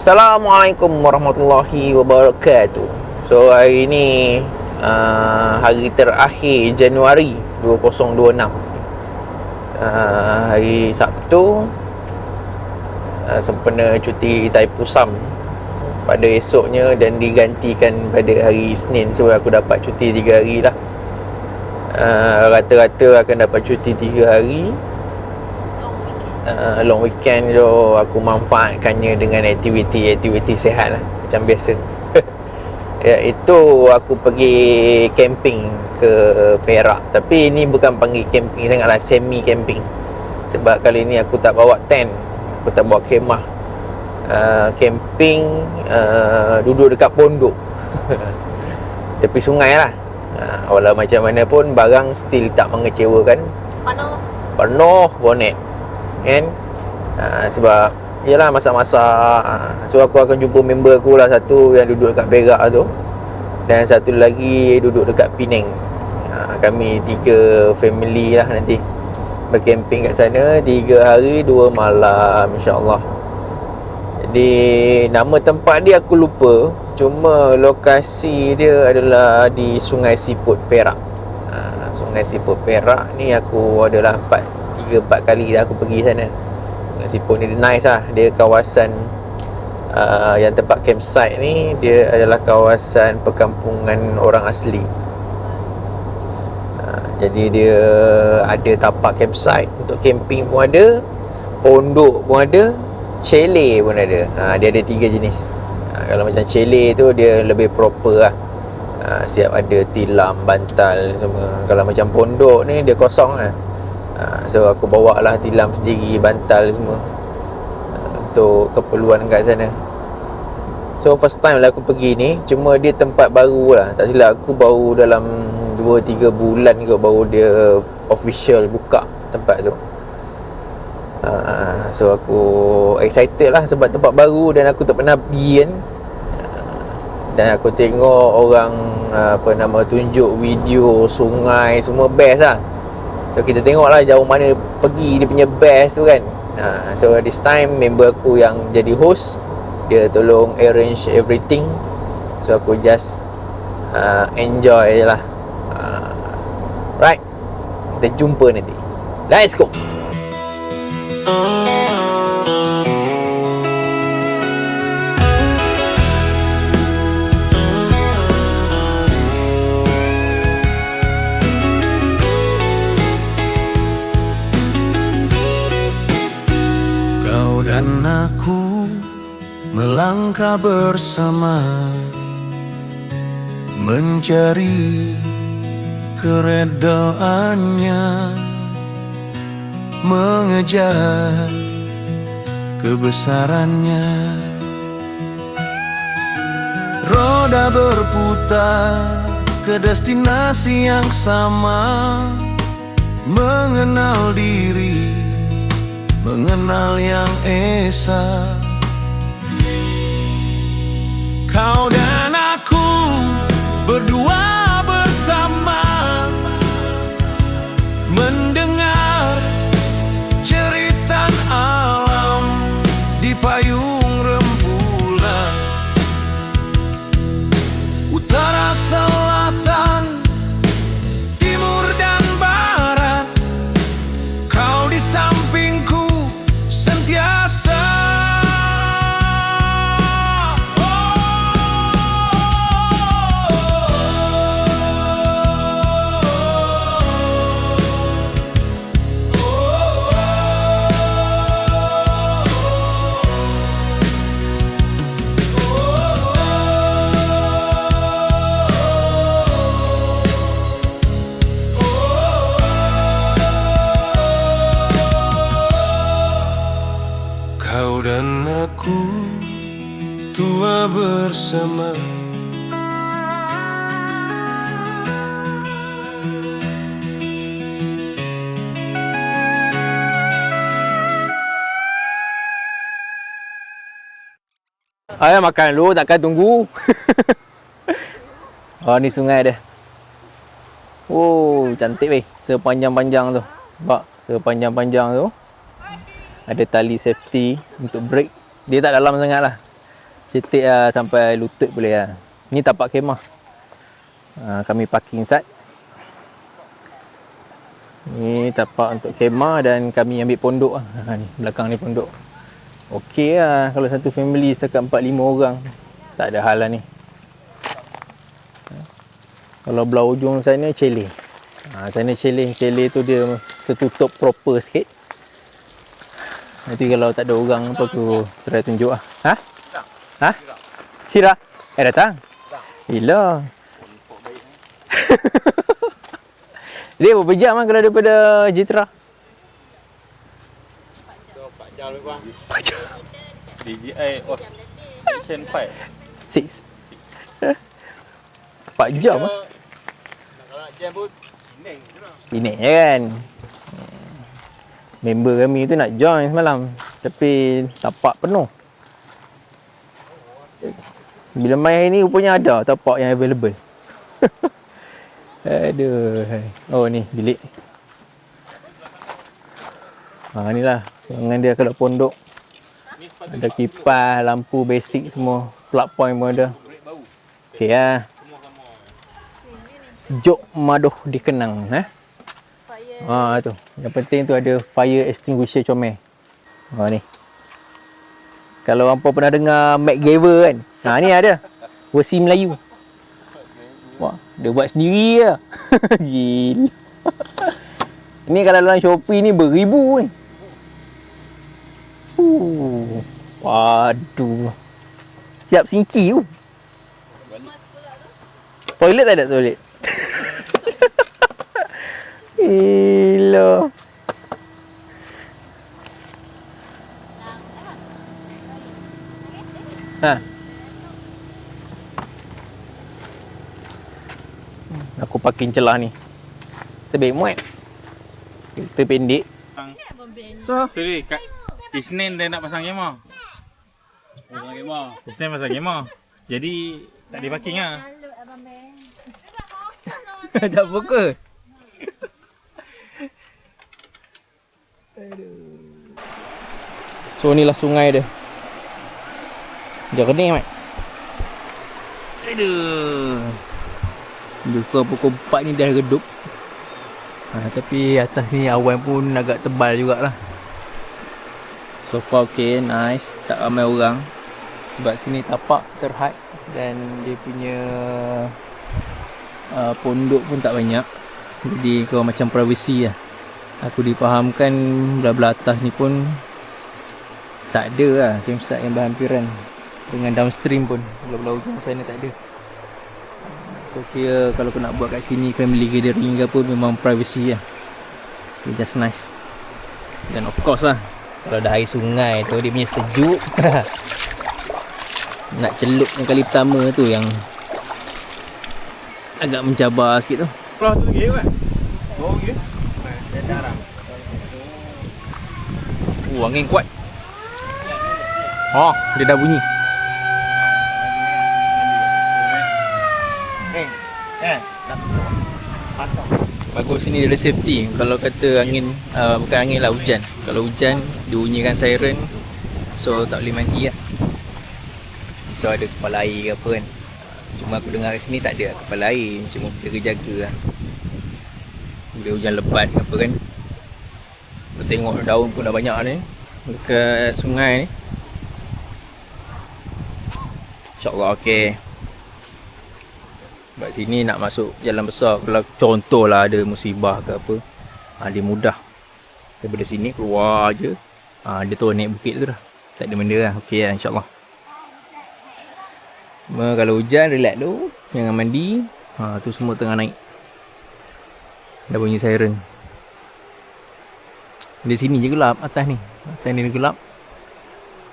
Assalamualaikum warahmatullahi wabarakatuh. So hari ni hari terakhir Januari 2026, hari Sabtu, sempena cuti Taipusam pada esoknya dan digantikan pada hari Isnin. So aku dapat cuti 3 hari lah. Rata-rata akan dapat cuti 3 hari long weekend. So aku manfaatkannya dengan aktiviti sihat lah, macam biasa. Iaitu aku pergi camping ke Perak. Tapi ini bukan panggil camping sangatlah, semi camping. Sebab kali ni aku tak bawa tent, aku tak bawa kemah. Camping, duduk dekat pondok tepi sungai lah. Walau macam mana pun barang still tak mengecewakan. Penuh bonet kan. Sebab yalah masak-masak. So aku akan jumpa member aku lah, satu yang duduk dekat Perak tu, dan satu lagi duduk dekat Penang. Kami 3 family lah nanti bercamping kat sana 3 hari 2 malam insyaAllah. Jadi nama tempat dia aku lupa, cuma lokasi dia adalah di Sungai Siput Perak. Sungai Siput Perak ni aku adalah 3-4 kali dah aku pergi sana. Sungai Siput ni dia nice lah. Dia kawasan yang tempat campsite ni, dia adalah kawasan perkampungan orang asli. Jadi dia ada tapak campsite untuk camping pun ada, pondok pun ada, chalet pun ada. Dia ada 3 jenis. Kalau macam chalet tu dia lebih proper lah. Siap ada tilam, bantal semua. Kalau macam pondok ni dia kosong lah. So aku bawa lah tilam sendiri, bantal semua, untuk keperluan kat sana. So first time lah aku pergi ni. Cuma dia tempat baru lah, tak silap aku baru dalam 2-3 bulan kot baru dia official buka tempat tu. So aku excited lah sebab tempat baru dan aku tak pernah pergi kan. Dan aku tengok orang tunjuk video sungai semua, best lah. So kita tengok lah jauh mana pergi dia punya best tu kan. So this time member aku yang jadi host, dia tolong arrange everything. So aku just enjoy je lah. Right, kita jumpa nanti. Let's go. Kau dan aku melangkah bersama, mencari keredaannya, mengejar kebesarannya. Roda berputar ke destinasi yang sama, mengenal diri, mengenal yang esa. Kau dan aku berdua bersama, mendengar cerita alam di payung rembulan. Utara, selatan, timur dan barat, kau di sampingku sentiasa. Kau dan aku tua bersama, Ayah makan dulu, takkan tunggu. Oh ni sungai dia. Oh cantik weh, sepanjang-panjang tu. Nampak sepanjang-panjang tu ada tali safety untuk brake. Dia tak dalam sangat lah. Setik lah sampai lutut boleh lah. Ni tapak kemah. Kami parking sat. Ni tapak untuk kemah dan kami ambil pondok lah. Ni belakang ni pondok. Okey lah kalau satu family setakat 4-5 orang. Tak ada hal lah ni. Kalau belah ujung sana chalet. Sana chalet tu dia tertutup proper sikit. Nanti kalau tak ada orang apa aku try tunjuk lah. Ha? Syirah? Datang? Gila. Dia berapa jam lah kalau daripada Jitra? 4 jam lebih kurang. 4 jam. DJI Ocean 5. 4 jam lah. Kalau nak jam pun Penang je lah. Penang je kan. Member kami tu nak join semalam. Tapi tapak penuh. Bila main hari ni rupanya ada tapak yang available. Aduh. Oh ni bilik. Ni lah ruangan dia kalau pondok. Ada kipas, lampu basic semua. Plug point pun ada. Okey lah. Jok madoh dikenang. Tu. Yang penting tu ada fire extinguisher comel. Ni. Kalau hampa pernah dengar MacGyver kan. Ni ada. Versi Melayu. Wah, dia buat sendiri lah. Gila. Ni kalau dalam Shopee ni beribu ni. Waduh. Siap singki tu. Toilet tak ada toilet? Gila. Aku parking celah ni. Sebaik muat. Kereta pendek. Sorry, kat Isnin dia nak pasang kemah. Pasang kemah. Isnin pasang kemah. Jadi tak ada parking lah. Tak fokus. So inilah sungai dia. Dia kening mat. Aduh. Buka pukul 4 ni dah redup. Tapi atas ni awan pun agak tebal jugalah. So far okay, nice. Tak ramai orang. Sebab sini tapak terhad dan dia punya pondok pun tak banyak. Jadi kau macam privacy lah. Aku dipahamkan belah-belah atas ni pun tak ada lah campsite yang berhampiran dengan downstream pun. Belah-belah ujung sana tak ada. So kira kalau kau nak buat kat sini family gathering ke apa memang privacy lah. Okay, just nice. Dan of course lah kalau dah air sungai tu dia punya sejuk. Nak celup yang kali pertama tu yang agak mencabar sikit tu. Keluar tu lagi kan? Oh gitu. Dah darah. Angin kuat. Oh, dia dah bunyi. Bagus sini dia ada safety. Kalau kata angin, bukan angin lah, hujan. Kalau hujan, dia bunyikan siren. So tak boleh mandi lah. So ada kepala air ke apa kan. Cuma aku dengar kat sini tak ada kepala air. Cuma jaga-jaga lah. Bila hujan lebat ke apa kan. Kita tengok daun pun dah banyak ni dekat sungai ni. InsyaAllah okey. Sebab sini nak masuk jalan besar, kalau contohlah ada musibah ke apa, dia mudah. Daripada sini keluar je, dia tu naik bukit tu dah. Tak ada benda lah, okey lah insyaAllah. Cuma kalau hujan, relax tu, jangan mandi. Tu semua tengah naik. Dah bunyi siren. Di sini je gelap, atas ni. Atas ni gelap.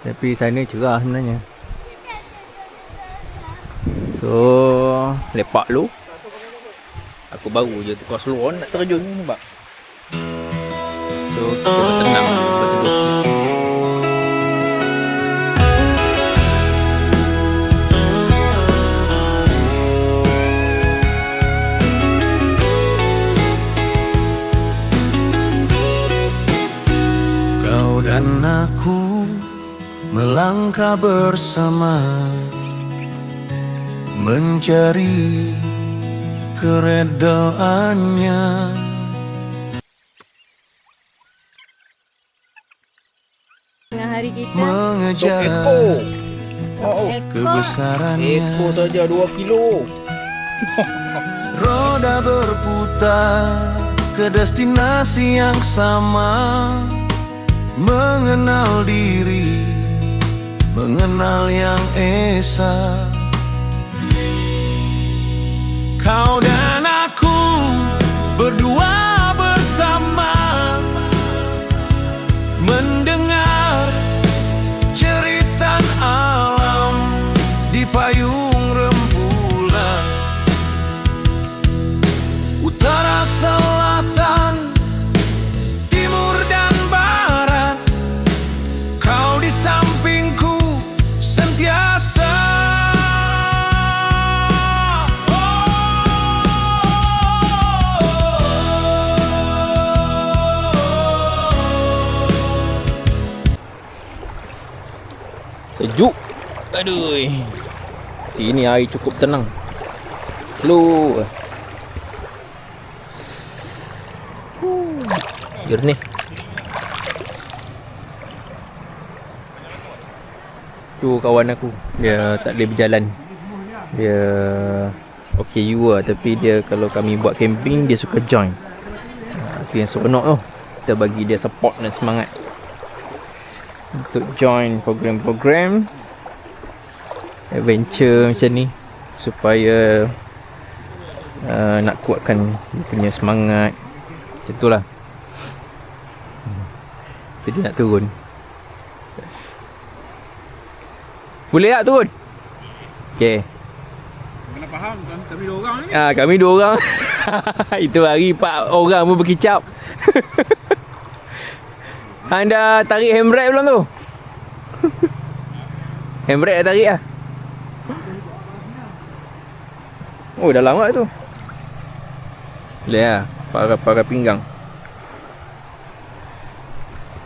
Tapi sana cerah sebenarnya. So, lepak dulu. Aku baru je tukar seluar nak terjun ni nampak. So, kita bertenang berteduh. Kau dan aku melangkah langkah bersama mencari keredaannya. Tengah hari kita Mengejar kebesarannya. Ekor saja 2 kilo. Roda berputar ke destinasi yang sama. Mengenal diri, mengenal yang esa. Kau dan aku berdua bersama, mendengar cerita alam di payung rembulan. Utara, selatan, timur dan barat, kau di sampingku sentiasa. Sejuk. Aduh. Sini air cukup tenang. Slow. Jernih. Tu kawan aku. Dia tak boleh berjalan. Dia OKU lah. Tapi dia kalau kami buat camping, dia suka join. Itu yang seronok tu. Kita bagi dia support dan semangat untuk join program-program adventure macam ni, supaya nak kuatkan dia punya semangat. Macam tu lah. Jadi nak turun. Boleh tak turun? Okay. Kena faham kan, kami 2 orang ni. Kami 2 orang. Itu hari 4 orang pun berkicap. Anda tarik handbrake belum tu? Handbrake dah tarik lah. Oh, dah lama tu. Boleh lah. Para pinggang.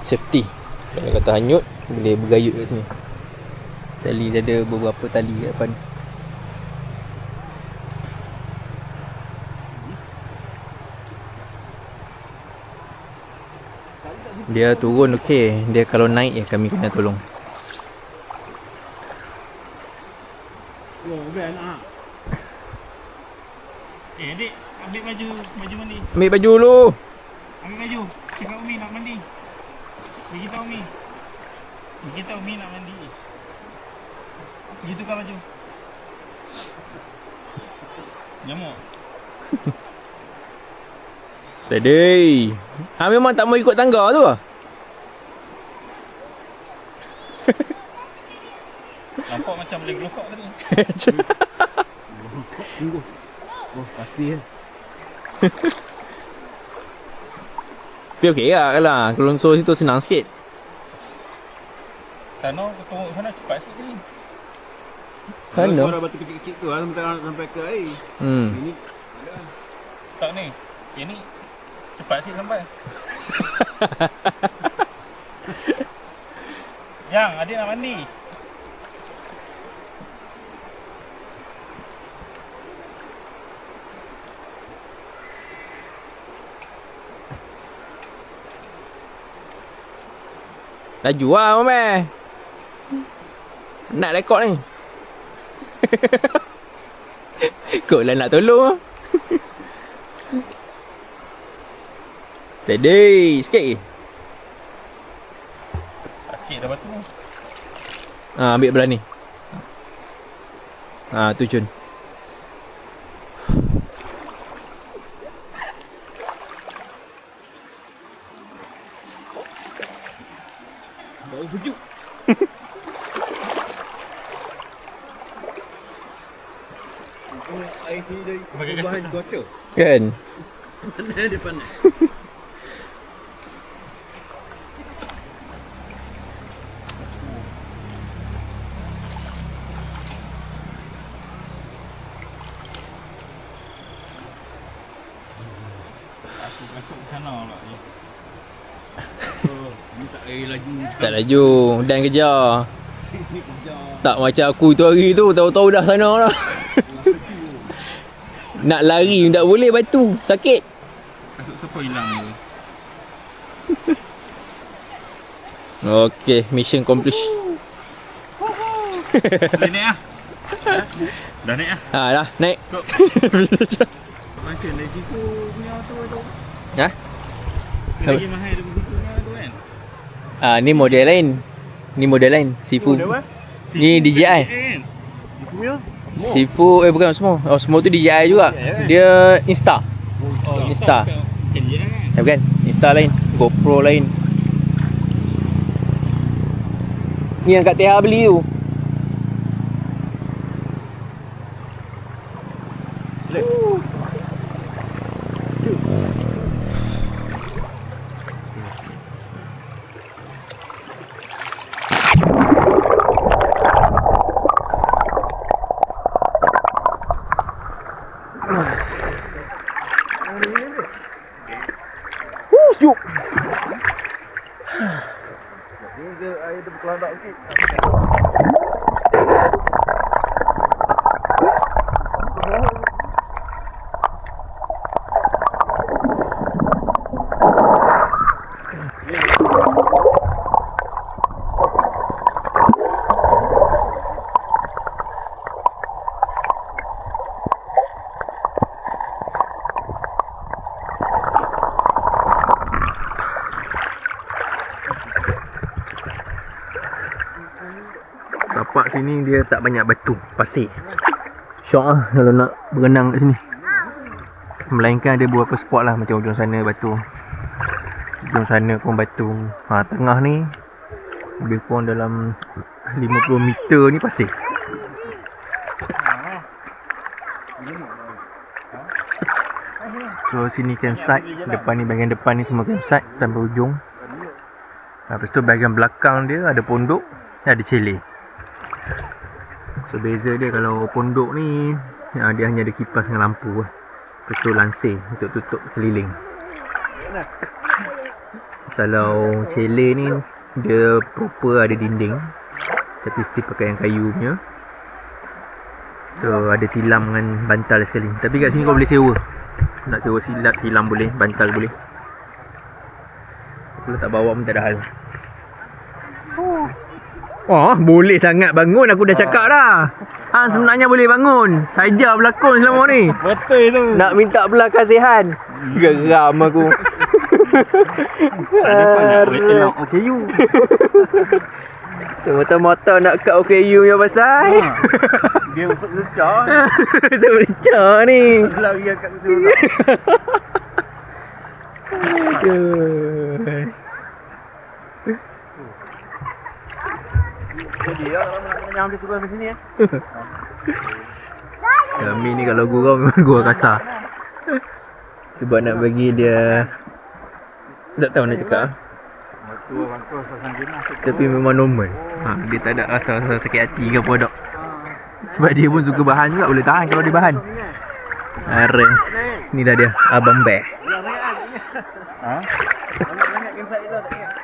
Safety. Kalau kata hanyut, boleh bergayut kat sini. Tali dia ada beberapa tali kat depan. Dia turun okey. Dia kalau naik ya kami kena tolong. Oh, bel nak. Adik, ambil baju mandi. Ambil baju dulu. Ambil baju. Cakap Umi nak mandi. Bagi tahu Umi. Bagi tahu Umi nak mandi. Gitu kan baju. Nyamuk. Steady. Memang tak mau ikut tangga tu lah. Nampak macam boleh gelokok tadi. Tunggu. Oh, pasti ya. Tapi okey lah kalau longsor situ senang sikit. Sana tunggu sana cepat sikit ni. Sana. Kalau batu kecil-kecil tu lah sampai ke air. Ini Tak ni. Ini cepat sikit sampai. Yang adik nak mandi. Laju lah Mame. Nak rekod ni. Kau lah nak tolong. Steady sikit. Sakit dah batu. Ambil belah ni. Tu Jun. bau sejuk. Air ni dari perubahan cuaca. Kan? Panas dia panas. Aku masuk sana lah. Ni tak air laju. Tak laju dan kejar. Tak macam aku tu hari tu, tahu-tahu dah sana dah. Nak lari tak boleh batu, sakit. Siapa hilang tu? Okay, mission accomplished. Dah naik ah. Dah naik ah. Ha dah, naik. Kau macam lagi tu punya tu. Ha? Lagi mahal dia punya tu kan. Ah, ni model lain. Ni model lain, Sifu. Ni DJI. Sifu bukan Osmo. Osmo tu DJI juga. Dia Insta. Insta. Bukan, Insta lain, GoPro lain. Ni yang Kak Teha beli tu. Syuk. Air dia berkelandak sikit. Tapak sini dia tak banyak batu, pasir. Syok lah kalau nak berenang kat sini. Melainkan ada beberapa spot lah, macam ujung sana batu, ujung sana pun batu. Tengah ni lebih kurang dalam 50 meter ni pasir. So sini campsite, depan ni, bahagian depan ni semua campsite sampai ujung. Lepas tu bahagian belakang dia ada pondok, ada chalet. So beza dia, kalau pondok ni dia hanya ada kipas dengan lampu. Lepas tu lansir untuk tutup keliling. Kalau chalet ni dia proper ada dinding, tapi still pakai yang kayu punya. So ada tilam dengan bantal sekali. Tapi kat sini kau boleh sewa. Nak sewa silat, tilam boleh, bantal boleh. Kalau tak bawa pun tak ada hal. Boleh sangat bangun, aku dah cakap dah. Sebenarnya boleh bangun. Saja berlakon selama ni. Betul tu. Nak minta belah kasihan. Geram aku. Nak OKU. Semata-mata nak kat OKU punya pasal. Dia usut lecah. Usut lecah ni. Lari kat situ. Aduh. Jadi orang nak nyam dia turun ke sini Kami ni kalau gurau memang gurau kasar. Sebab nak bagi dia, tak tahu nak cakap. Tapi memang normal. Dia tak ada rasa sakit hati ke apa dak. Sebab dia pun suka bahan juga, boleh tahan kalau dia bahan. Are. Ni dah dia, Abang Bear. Banyak campsite kita tak ingat.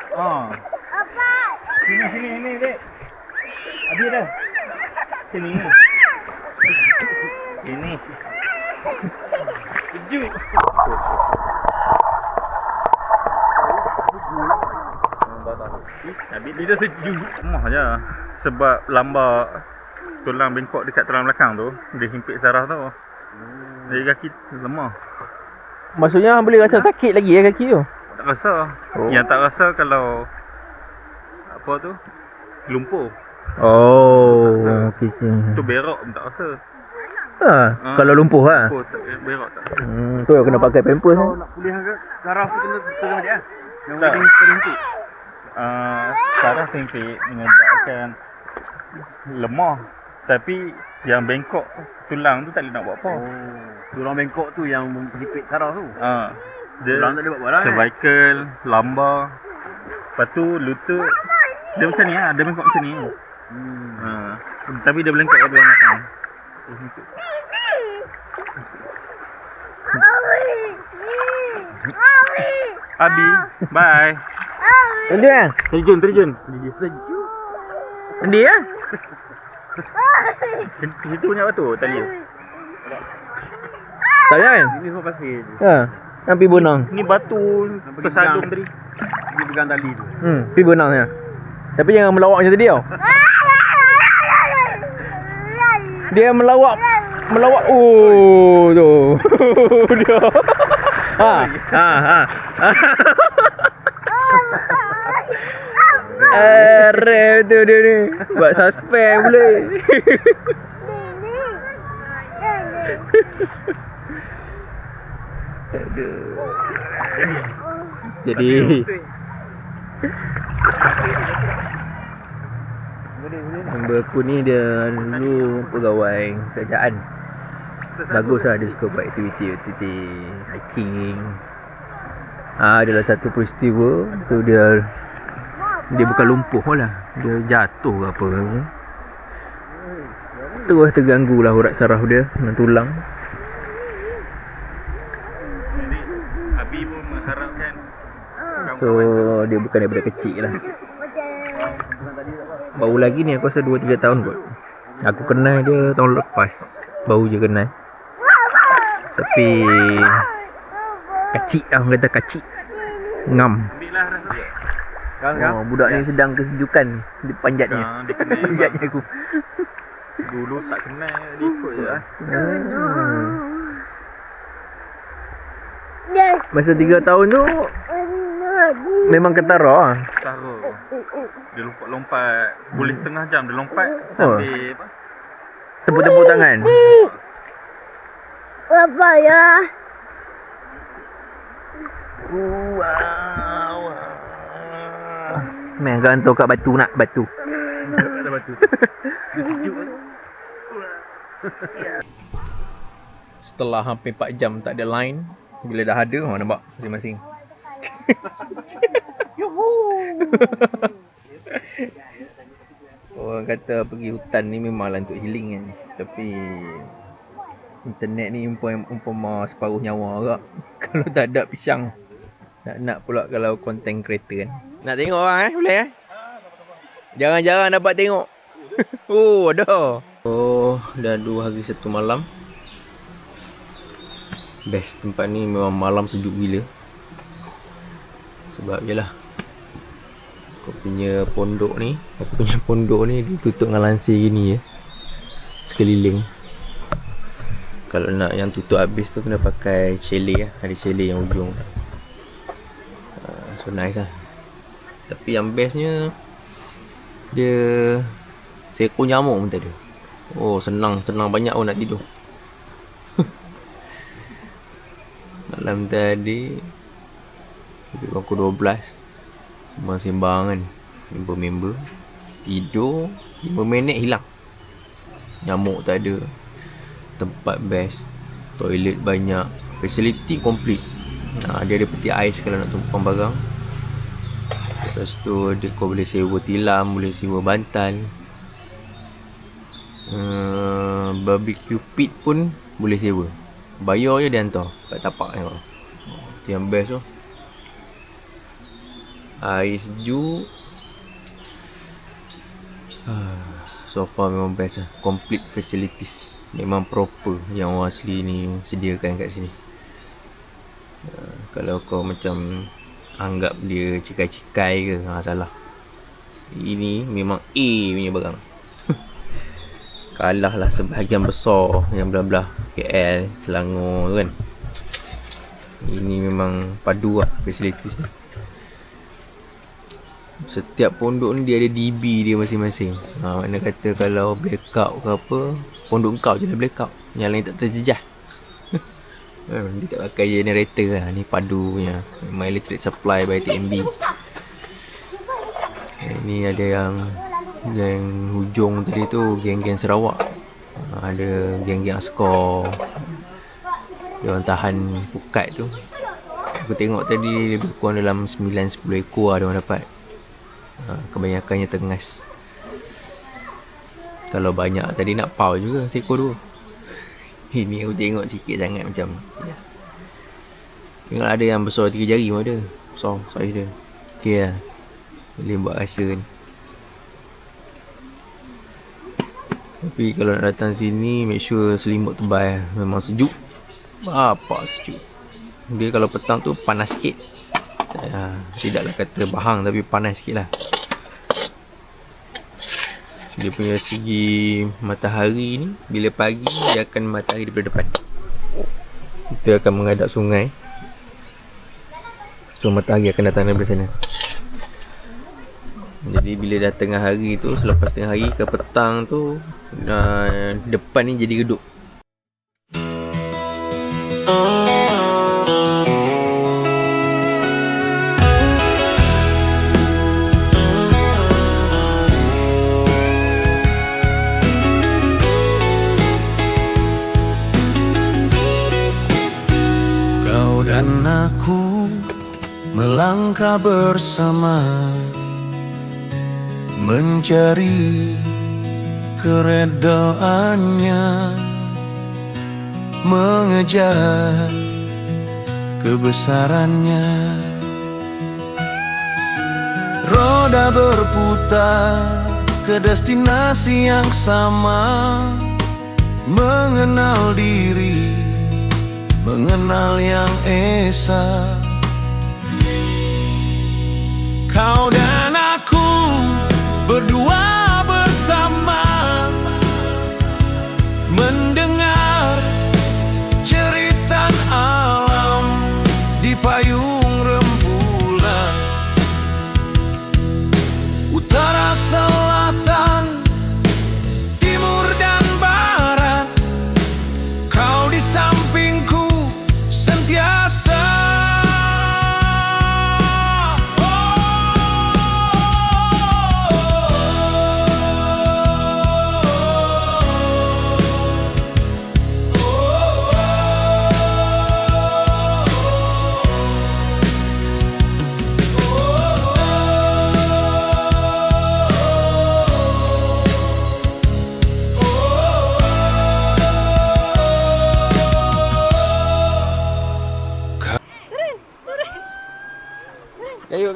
Sini dek. Habis dah. Sini. Ini. Sejuk. Dia dah sejuk. Mah je. Sebab lambar tulang bengkok dekat tulang belakang tu, dia himpit saraf tu. Jadi kaki lemah. Maksudnya boleh rasa sakit lagi kaki tu? Tak rasa. Yang tak rasa kalau apa tu, lumpur. Okey. Tu berak pun tak rasa. Kalau lumpuh lah. Lumpur tak berak tak. Tu kena pakai pampers. Kalau nak pulih ke saraf tu kena turun dia. Yang Tak. penting terhenti. Saraf himpit menyebabkan lemah. Tapi yang bengkok tulang tu tak boleh nak buat apa. Tulang bengkok tu yang menghimpit saraf tu. Dia Tulang tak boleh buat apa lah. cervical, lambar. Lepas tu lutut. Dia macam ni lah, dia bengkok macam ni. Tapi dia belengkok kat tulang belakang. Abi, bye. Terjun kan? Terjun. Sejuk. Dia lah. Situ punya apa tu tali? Tak kan? Ini semua pasir je. Ha. Nampi bonang. Ni batu tersalung tadi. Dia pegang tali tu. Pi bonangnya. Tapi jangan melawak macam tadi tau. Dia melawak. Oh tu. Dia. Ha. Areh tu dia ni. Buat suspend pula. Jadi member aku ni dia dulu pegawai kerajaan. Bagus lah, dia suka buat aktiviti hiking. Adalah satu peristiwa tu dia bukan lumpuh lah, dia jatuh ke apa. Terus terganggu lah urat saraf dia dengan tulang. Jadi Abi pun mengharapkan So dia bukan daripada kecil lah. Baru lagi ni aku rasa 2-3 tahun kot. Aku kenal dia tahun lepas. Baru je kenal. Tapi kacik lah, orang kata kacik. Ngam. ambillah rasa. Budak ni sedang kesejukan di panjatnya. Dia kena Panjatnya aku. dulu tak kenal dia ikut je lah. Masa 3 tahun tu memang ketara lah. Taruh. Dia lompat-lompat. Boleh setengah jam dia lompat Oh. sampai apa? Tepuk-tepuk tangan. Apa ya? Wow. Main gantung kat batu nak batu. Ada batu. Setelah hampir 4 jam tak ada line, bila dah ada, nampak masing-masing. Orang kata pergi hutan ni memanglah untuk healing kan. Tapi internet ni umpama separuh nyawa agak. Kalau tak ada pisang. Nak pula kalau content creator kan. Nak tengok orang boleh Jarang-jarang dapat tengok. Ada. Dah 2 hari 1 malam. Best tempat ni, memang malam sejuk gila. Sebab yelah, aku punya pondok ni ditutup dengan lansir gini je sekeliling. Kalau nak yang tutup habis tu kena pakai chalet lah. Ada chalet yang ujung. So nice lah. Tapi yang bestnya, dia seekor nyamuk pun tak ada. Senang banyak pun nak tidur. Malam tadi pukul 12 semua sembang kan, member tidur 5 minit hilang. Nyamuk tak ada. Tempat best, toilet banyak, facility complete. Dia ada peti ais kalau nak tumpang barang. Lepas tu kau boleh sewa tilam, boleh sewa bantal. Barbecue pit pun boleh sewa. Bayar je dia hantar kat tapak tengok. Tu yang best tu. Air sejuk. So far memang best lah. Complete facilities. Memang proper yang orang asli ni sediakan kat sini. Kalau kau macam anggap dia cikai-cikai ke, salah. Ini memang A punya barang. Kalah lah sebahagian besar yang belah-belah KL, Selangor tu kan. Ini memang padu lah facilities ni. Setiap pondok ni dia ada DB dia masing-masing. Makna kata kalau blackout ke apa, pondok kau je lah blackout, yang lain tak terjejah. Dia tak pakai generator lah. Ni padu punya, memang electric supply by TMB. Ini ada yang hujung tadi tu geng-geng Sarawak. Ada geng-geng Askor. Dia orang tahan pukat tu. Aku tengok tadi lebih kurang dalam 9-10 ekor ada orang dapat. Kebanyakannya tengas. Kalau banyak tadi nak pau juga seekor tu. Ini aku tengok sikit sangat macam ya. Tengok ada yang besar 3 jari pun ada. Besar saiz dia. Okey lah. Boleh buat rasa kan. Tapi kalau nak datang sini, make sure selimut tebal. Memang sejuk. Apa sejuk. Dia kalau petang tu panas sikit. Tidaklah kata bahang, tapi panas sikit lah. Dia punya segi matahari ni, bila pagi dia akan matahari daripada depan. Kita akan menghadap sungai, so matahari akan datang daripada sana. Jadi bila dah tengah hari tu, selepas tengah hari ke petang tu, depan ni jadi redup. Kau dan aku melangkah bersama, mencari keredaannya, mengejar kebesarannya. Roda berputar ke destinasi yang sama, mengenal diri, mengenal yang esa. Kau dan aku berdua bersama, mendengar cerita alam di payung rembulan. Utara, selatan, timur dan barat, kau di sampingku sentiasa. Kayu.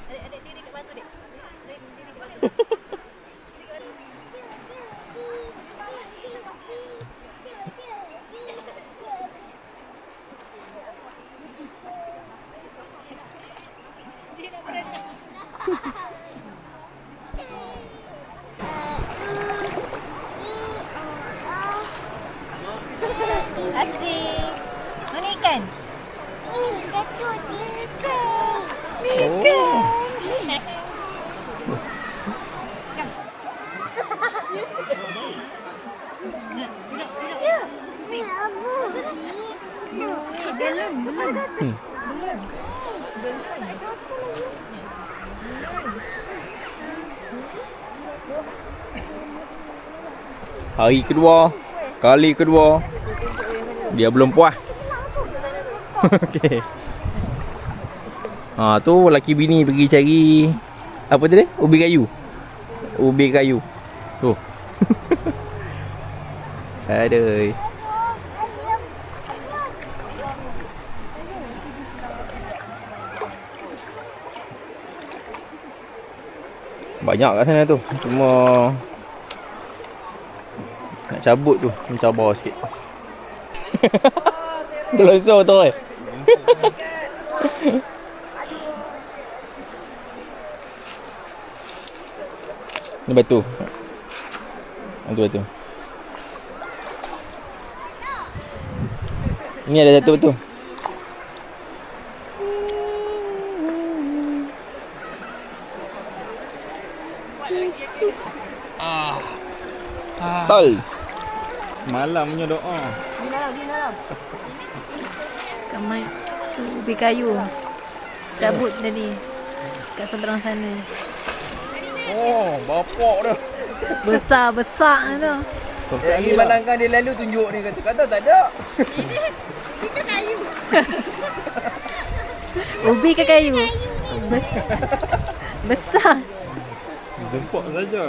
Adik diri kat batu, Dik. Diri kat batu. Asri, mana ikan? Ni, jatuh di ikan. Ikan. Belum. Hari kedua, kali kedua, dia belum puas. Okey. Tu laki bini pergi cari apa tadi? Ubi kayu. Ubi kayu. Tu. Aduh. Banyak kat sana tu. Cuma nak cabut tu mencabar sikit. Terlosor tu eh. Ni batu. Itu batu. Ni ada satu batu. Tol. Malam punya doa. Kamai tu ubi kayu. Cabut tadi kat seberang sana. Oh, bapak dah. Besar-besar tu. Lagi malangkan dia lalu tunjuk ni kata tak ada. Kita kayu. Ubi ke kayu? Besar. Jemput saja.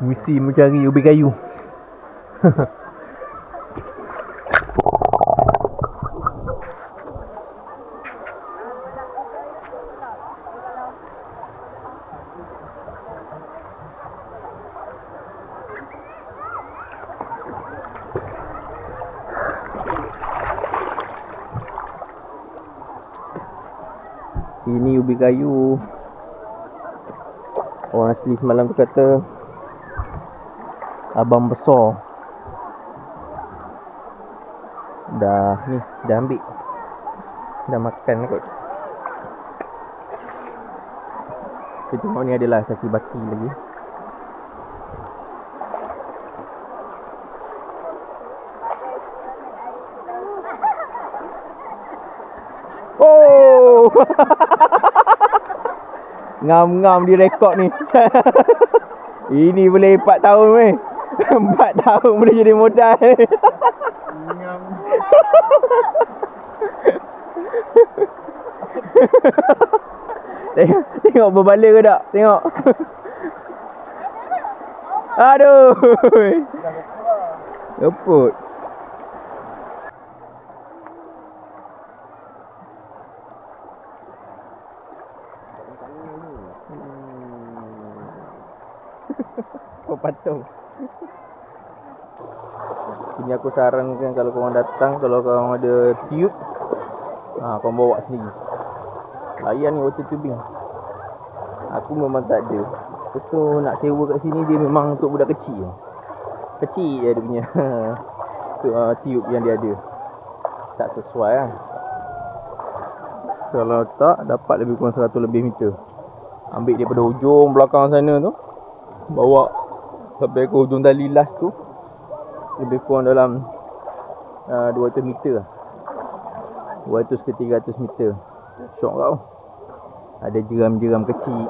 Mesti mencari ubi kayu. Ini ubi kayu. Orang asli semalam tu kata abang besar. Dah ni, dah ambil. Dah makan kot. Kita tengok ni adalah saki baki lagi. Oh! Ngam-ngam direkod ni. Ini boleh 4 tahun weh. 4 tahun boleh jadi modal. Ngam. Tengok berbala ke tak? Tengok. Aduh. Leput. Kau patung. Sini aku sarankan kalau korang datang, kalau korang ada tube, korang bawa sendiri. Layan ni water tubing. Aku memang tak ada. Betul nak sewa kat sini dia memang untuk budak kecil. Kecil je dia punya tube yang dia ada. Tak sesuai lah. Kalau tak, dapat lebih kurang 100 lebih meter. Ambil daripada hujung belakang sana tu, bawa sampai ke hujung tali last tu, lebih kurang dalam 200 meter lah. 200 ke 300 meter. Syok kau. Ada jeram-jeram kecil.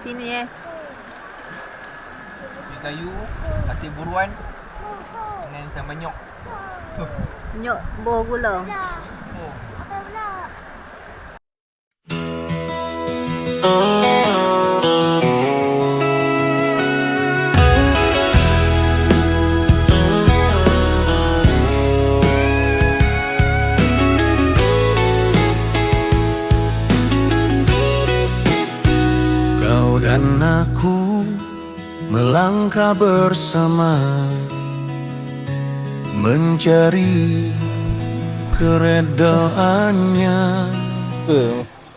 Sini Ubi kayu, pasir buruan dengan sama nyok. Nyok buah gula. Kau dan aku melangkah bersama, mencari keredaannya. Apa?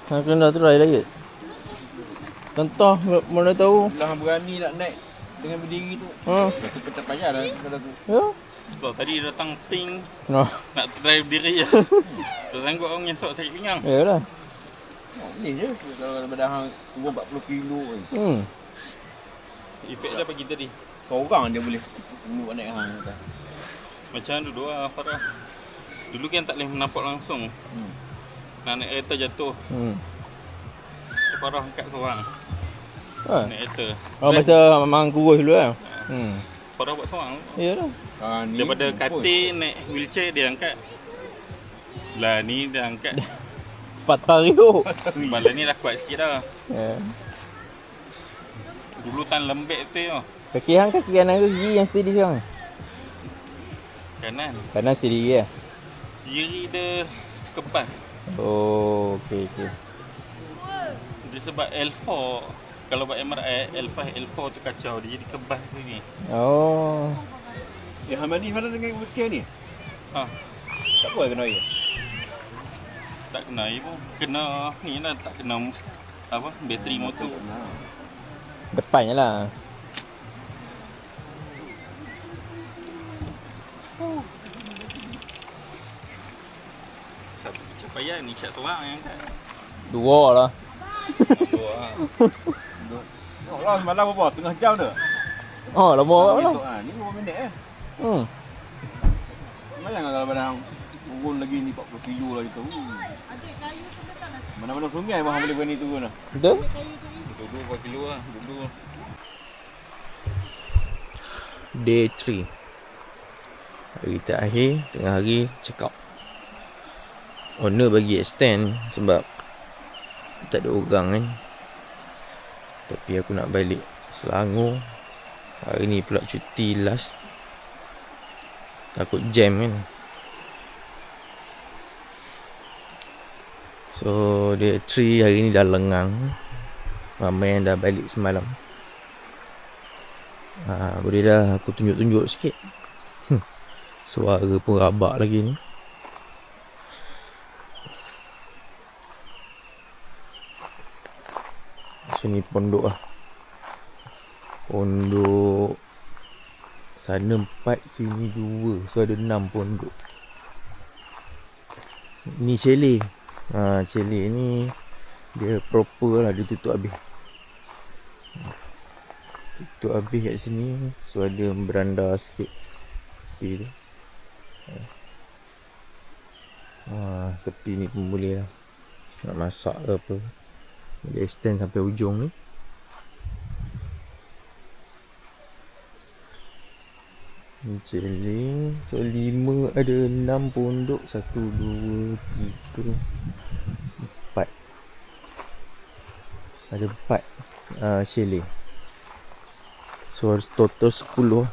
Hang kena try lagi. Contoh mana tahu. Lah berani nak naik dengan berdiri tu. Kita payah dah tu. Ya. Sebab tadi datang ting No. nak try berdiri je. Tersanggup orang nyesok sakit pinggang. Yalah. Ni je kalau daripada hang turun 40 kilo ni. Efek dia bagi tadi. Seorang dia boleh buat naik hang kata. Macam dulu lah Farah. Dulu kan tak boleh menampak langsung. Nak naik kereta jatuh. Farah angkat seorang. Naik kereta. Oh masa memang kurus dulu lah. Farah buat seorang. Yalah. Daripada katil naik wheelchair dia angkat. Lah ni dia angkat. Patah riuk. Malah ni dah kuat sikit dah. Ya. Dulu tan lembek tu tau. Kaki hang kaki kanan ke kiri yang steady sekarang? Kanan. Kanan steady ya. Kiri dia kebas. Oh, okey. Dia sebab L4. Kalau buat MRI L5, L4 tu kacau. Dia jadi kebas tu ni. Oh. Hamani mana dengan wheelchair ni? Tak apa kena air. Tak kena air pun. Kena ni lah, tak kena apa bateri motor. Depannya lah. Satu pencapaian ni syak seorang yang angkat. Dua lah. Dua lah. Oh, semalam berapa? Tengah jam dah. Oh, lama lah. Ni 5 minit Bayang kalau barang turun lagi ni 40 kilo lah itu. Mana-mana sungai bahan boleh berani turun lah. Betul? Dua 4 kilo lah. Dulu. Day 3. Hari terakhir, tengah hari check out. Owner bagi extend sebab tak ada orang kan. Tapi aku nak balik Selangor. Hari ni pula cuti last. Takut jam kan. So day 3 hari ni dah lengang. Ramai yang dah balik semalam. Boleh dah aku tunjuk-tunjuk sikit. Suara pun rabak lagi ni. So ni pondok lah. Pondok sana 4, sini 2. So ada 6 pondok. Ni chalet. Chalet ni dia proper lah, dia tutup habis. Tutup habis kat sini. So ada beranda sikit tepi tu. Tepi ni pun boleh lah, nak masak ke apa. Dia extend sampai ujung ni. Chalet. So 5, ada 6 pondok. 1, 2, 3, 4. Ada 4 chalet. So total 10.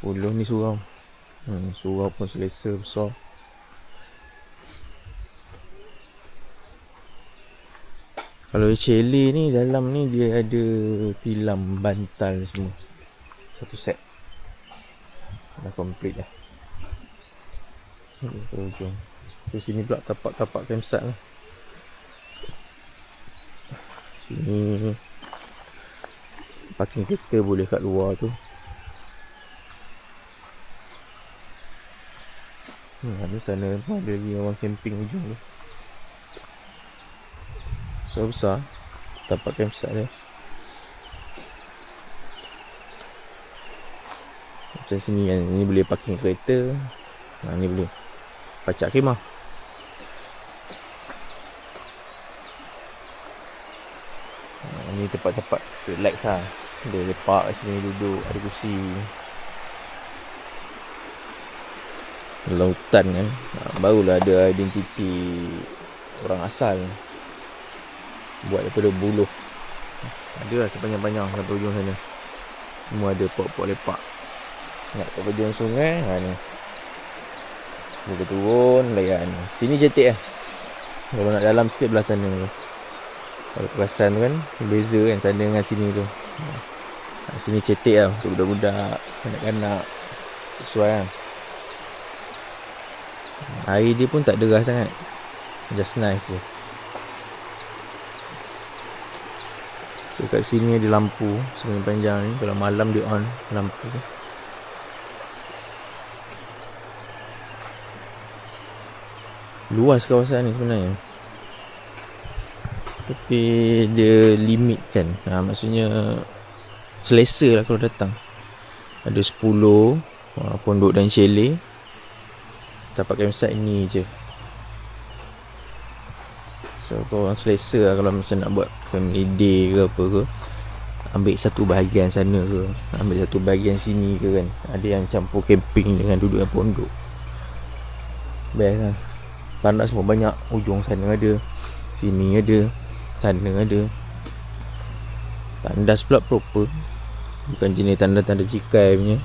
10 ni surau. Surau pun selesa besar. Kalau chalet ni, dalam ni dia ada tilam, bantal semua. Satu set. Dah complete dah. Ke ujung. Ke sini pula tapak-tapak campsite lah. Sini parking kereta boleh kat luar tu. Ada sana pun ada lagi orang camping ujung tu. So besar tapak campsite dia. Macam sini kan, ni boleh parking kereta. Ni boleh pacak khemah. Ni tempat-tempat relax lah. Dia lepak kat sini, duduk, ada kursi. Lautan kan, barulah ada identiti orang asal. Buat daripada buluh. Ada lah sepanjang-panjang sampai ujung sana. Semua ada pok-pok lepak. Nak ke ujung sungai, ni boleh turun, layan. Sini cantik lah. Kalau nak dalam sikit belah sana tu. Kalau perasan tu kan, beza kan sana dengan sini tu. Sini cantik lah untuk budak-budak, kanak-kanak. Sesuai kan. Air dia pun tak deras sangat. Just nice je. So kat sini ada lampu sepanjang ni. Kalau malam dia on lampu. Luas kawasan ni sebenarnya. Tapi dia limit kan. Maksudnya selesa lah kalau datang. Ada 10 pondok dan chalet. Tapak campsite ni je. So korang selesa lah kalau macam nak buat family day ke apa ke. Ambil satu bahagian sana ke, ambil satu bahagian sini ke kan. Ada yang campur camping dengan duduk dalam pondok. Best lah. Tandas semua banyak. Ujung sana ada, sini ada, sana ada. Tandas pula proper. Bukan jenis tandas-tandas cikai punya.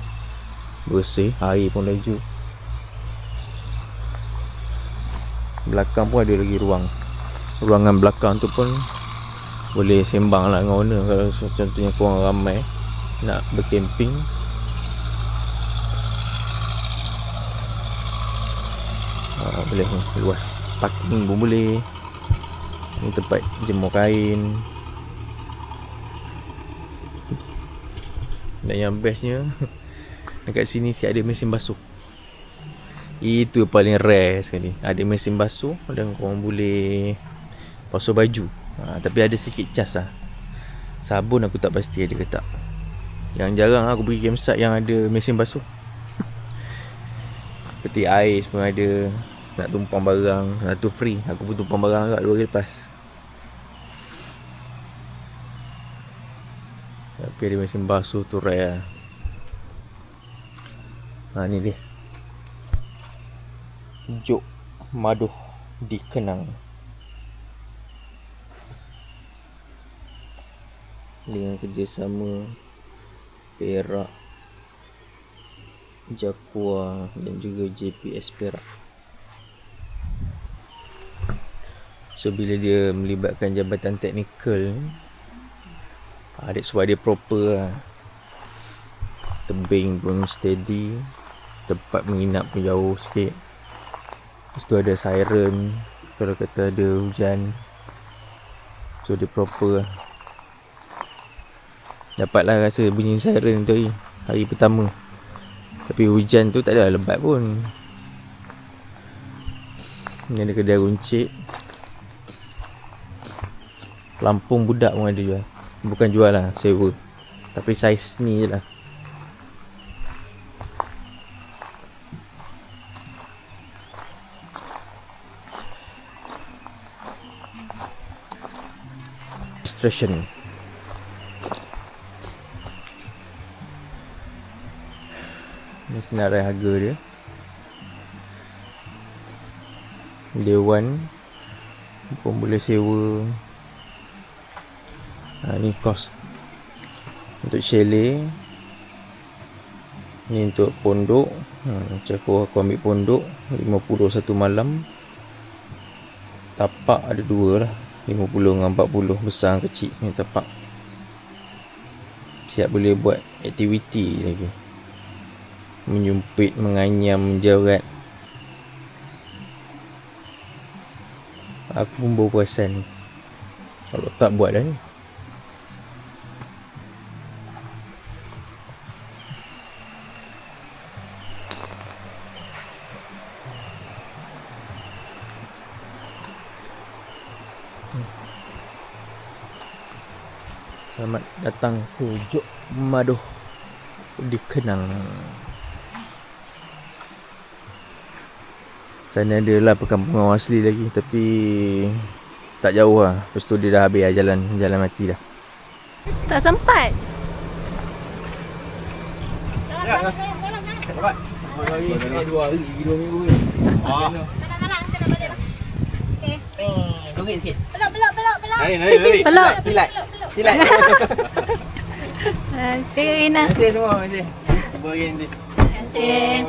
Bersih, air pun laju. Belakang pun ada lagi ruang. Ruangan belakang tu pun boleh sembang lah dengan owner. Kalau contohnya korang ramai nak bercamping, boleh luas. Parking pun boleh. Ni tempat jemur kain. Dan yang bestnya dekat sini ada mesin basuh. Itu paling rare sekali. Ada mesin basuh dan korang boleh basuh baju. Tapi ada sikit cas lah. Sabun aku tak pasti ada ke tak. Yang jarang aku pergi campsite yang ada mesin basuh. Peti ais pun ada. Nak tumpang barang, tu free. Aku pun tumpang barang agak 2 hari lepas. Tapi ada mesin basuh tu rare lah. Ni dia Jok Maduh di Kenang. dengan kerjasama Perak, Jakua dan juga JPS Perak. So bila dia melibatkan jabatan teknikal, that's why dia proper lah. Tebing pun steady, tempat menginap pun jauh sikit. Lepas tu ada siren kalau kata ada hujan. So dia proper lah. Dapatlah rasa bunyi siren tu hari pertama. Tapi hujan tu tak ada lebat pun. Ni ada kedai runcit. Pelampung budak pun ada jual. Bukan jual lah, sewa. Tapi saiz ni je lah. Illustration. Ni senarai harga dia. Day 1 pun boleh sewa. Ni kos untuk chalet. Ni untuk pondok. Macam aku ambil pondok 50 satu malam. Tapak ada 2 lah, 50 dengan 40, besar dan kecil ni tapak. Siap boleh buat aktiviti lagi, menyumpit, menganyam, menjerat. Aku pun baru perasan ni, kalau tak buat dah ni. Selamat datang ke Jok Madoh di Kenang. Sana adalah perkampungan asli lagi, tapi tak jauh lah. Lepas tu dia dah habis lah jalan mati dah. Tak sempat. Dapat. 2 hari, 2 minggu ni. Korek sikit. Nari. Peluk. Silat. Okey, Rina. Terima kasih semua, terima kasih. Jumpa lagi nanti. Okey.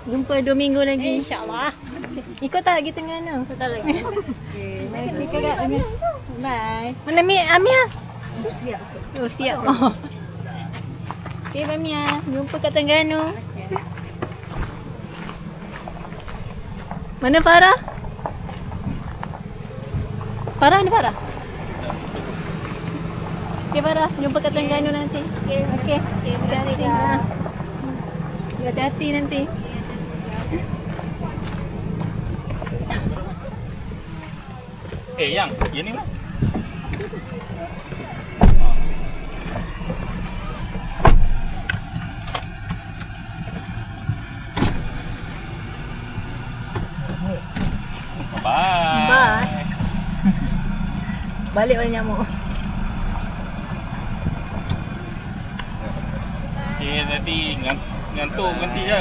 Jumpa 2 minggu lagi, insya-Allah. Ikut tak lagi tengah ni? Tak lagi. Okey. Mari kita kat Amir. Bye. Mana Amir? Siap. Oh. Okey, Amir. Jumpa kat Terengganu. Mana Farah? Ni Farah. Okey Farah, jumpa kat Terengganu nanti. Okey. Hati-hati nanti. Yang ni mana? Bye. Balik balik nyamuk. Okay, nanti ngantuk nanti je.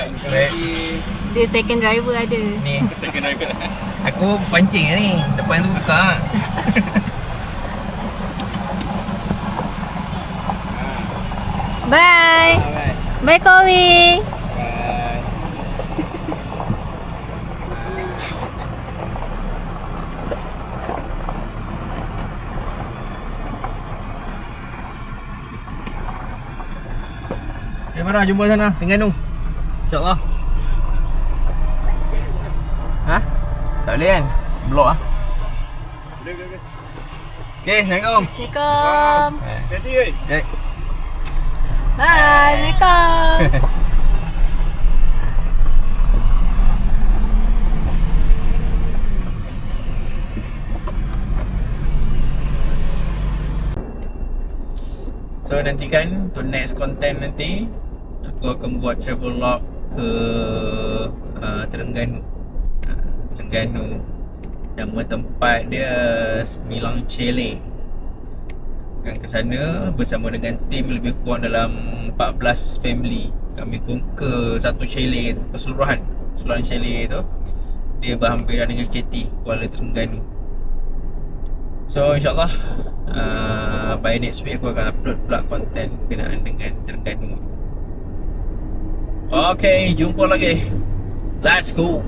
Dia second driver ada. Ni, Second driver. aku pancing ni. Depan tu buka. Bye. Bye Kowi. Farah, jumpa sana, Terengganu. InsyaAllah. Ha? Tak boleh kan? Blok lah. Boleh. Okay, Assalamualaikum. Assalamualaikum. Nanti Okay. Bye. Assalamualaikum. So nantikan untuk next content nanti, aku akan buat travel log ke Terengganu. Terengganu. Nama tempat dia Semilang Chalet. Akan ke sana bersama dengan tim lebih kurang dalam 14 family. Kami conquer satu chalet keseluruhan chalet tu. Dia berhampiran dengan KT Kuala Terengganu. So insyaAllah By next week aku akan upload pula konten berkenaan dengan Terengganu. Okay, jumpa lagi. Let's go.